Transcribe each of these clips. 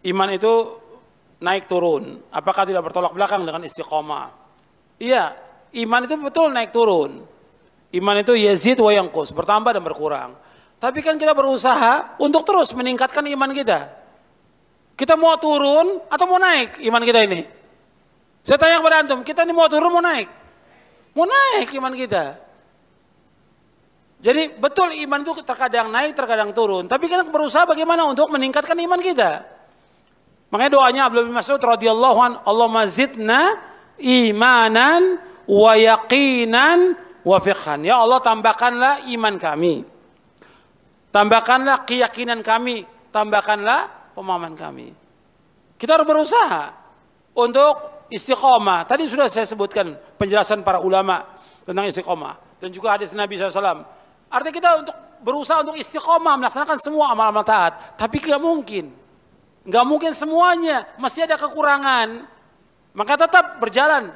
iman itu naik turun. Apakah tidak bertolak belakang dengan istiqomah? Iya, iman itu betul naik turun. Iman itu yazid wa yanqus, bertambah dan berkurang. Tapi kan kita berusaha untuk terus meningkatkan iman kita. Kita mau turun atau mau naik iman kita ini? Saya tanya kepada antum, kita ini mau turun mau naik? Mau naik iman kita. Jadi betul iman itu terkadang naik, terkadang turun. Tapi kita berusaha bagaimana untuk meningkatkan iman kita. Makanya doanya Abdullah bin Mas'ud radhiyallahu an, Allahumma zidna imanan wa yaqinan wa fiqhan. Ya Allah, tambahkanlah iman kami. Tambahkanlah keyakinan kami, tambahkanlah pemahaman kami. Kita harus berusaha untuk istiqomah. Tadi sudah saya sebutkan penjelasan para ulama tentang istiqomah. Dan juga hadis Nabi SAW. Artinya kita untuk berusaha untuk istiqomah, melaksanakan semua amal-amal taat. Tapi nggak mungkin. Nggak mungkin semuanya, masih ada kekurangan. Maka tetap berjalan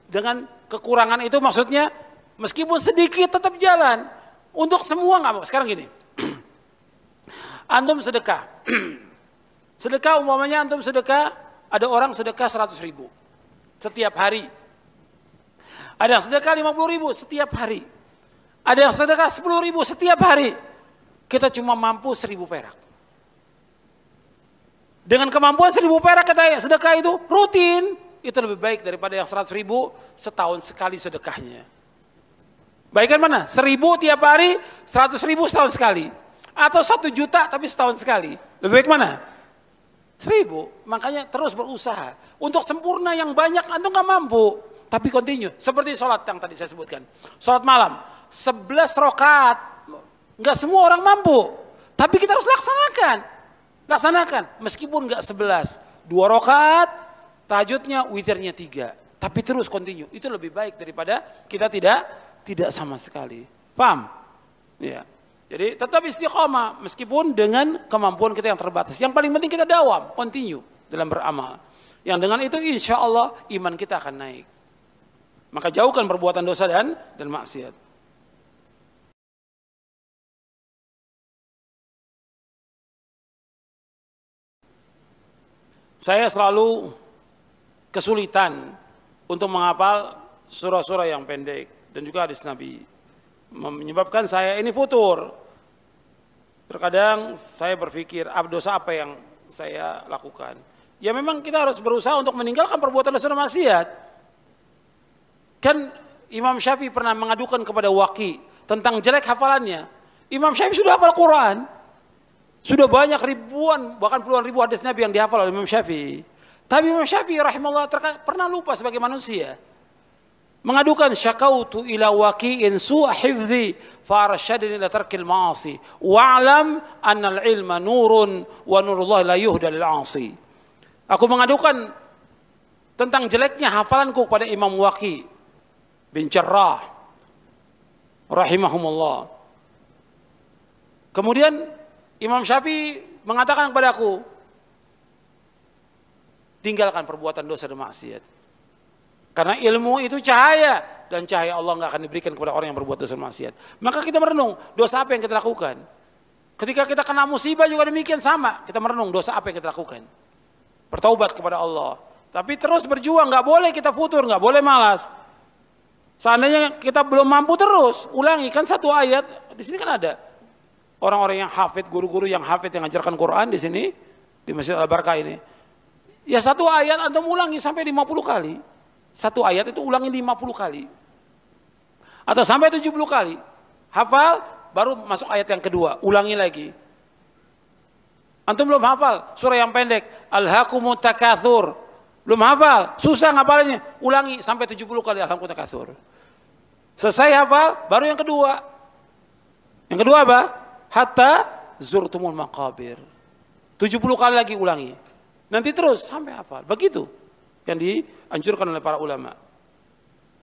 dengan kekurangan itu, maksudnya meskipun sedikit tetap jalan. Untuk semua nggak mau. Sekarang gini, antum sedekah. Sedekah umpamanya antum sedekah, ada orang sedekah 100.000 setiap hari. Ada yang sedekah 50.000 setiap hari. Ada yang sedekah 10.000 setiap hari. Kita cuma mampu 1.000 perak. Dengan kemampuan 1.000 perak kita sedekah itu rutin, itu lebih baik daripada yang 100.000 setahun sekali sedekahnya. Baikkan mana? 1.000 tiap hari, 100.000 setahun sekali. Atau 1 juta tapi setahun sekali. Lebih baik mana? 1.000. Makanya terus berusaha. Untuk sempurna yang banyak antum gak mampu. Tapi continue. Seperti sholat yang tadi saya sebutkan. Sholat malam. 11 rakaat. Gak semua orang mampu. Tapi kita harus laksanakan. Laksanakan. Meskipun gak 11. 2 rakaat. Tahajudnya, witirnya 3. Tapi terus continue. Itu lebih baik daripada kita tidak sama sekali. Paham? Ya. Jadi tetap istiqomah meskipun dengan kemampuan kita yang terbatas. Yang paling penting kita dawam, continue dalam beramal. Yang dengan itu insya Allah iman kita akan naik. Maka jauhkan perbuatan dosa dan maksiat. Saya selalu kesulitan untuk menghafal surah-surah yang pendek dan juga hadis Nabi. Menyebabkan saya ini futur. Terkadang saya berpikir dosa apa yang saya lakukan. Ya memang kita harus berusaha untuk meninggalkan perbuatan dosa dan maksiat. Kan Imam Syafi'i pernah mengadukan kepada Waqi tentang jelek hafalannya. Imam Syafi'i sudah hafal Quran. Sudah banyak ribuan bahkan puluhan ribu hadis Nabi yang dihafal oleh Imam Syafi'i. Tapi Imam Syafi'i rahimahullah pernah lupa sebagai manusia. Mengadukan syakautu ila waqi'in su'a hifdzi fa arsyadani ila tarkil ma'asi wa'lam annal ilma nurun wa nurullah la yuhda lil 'asi. Aku mengadukan tentang jeleknya hafalanku kepada Imam Waqi bin Jarrah rahimahumullah. Kemudian Imam Syafi'i mengatakan kepadaku, tinggalkan perbuatan dosa dan maksiat. Karena ilmu itu cahaya dan cahaya Allah nggak akan diberikan kepada orang yang berbuat dosa maksiat. Maka kita merenung dosa apa yang kita lakukan. Ketika kita kena musibah juga demikian sama. Kita merenung dosa apa yang kita lakukan. Bertaubat kepada Allah. Tapi terus berjuang, nggak boleh kita futur, nggak boleh malas. Seandainya kita belum mampu terus, ulangi kan satu ayat. Di sini kan ada orang-orang yang hafid, guru-guru yang hafid yang mengajarkan Quran di sini di Masjid Al-Barkah ini. Ya satu ayat Anda ulangi sampai 50 kali. Satu ayat itu ulangi 50 kali. Atau sampai 70 kali. Hafal, baru masuk ayat yang kedua. Ulangi lagi. Antum belum hafal surah yang pendek. Alhaakumut takatsur. Belum hafal, susah ngapalinnya. Ulangi sampai 70 kali alhaakumut takatsur. Selesai hafal, baru yang kedua. Yang kedua apa? Hatta zurtumul maqabir. 70 kali lagi ulangi. Nanti terus sampai hafal. Begitu yang dianjurkan oleh para ulama.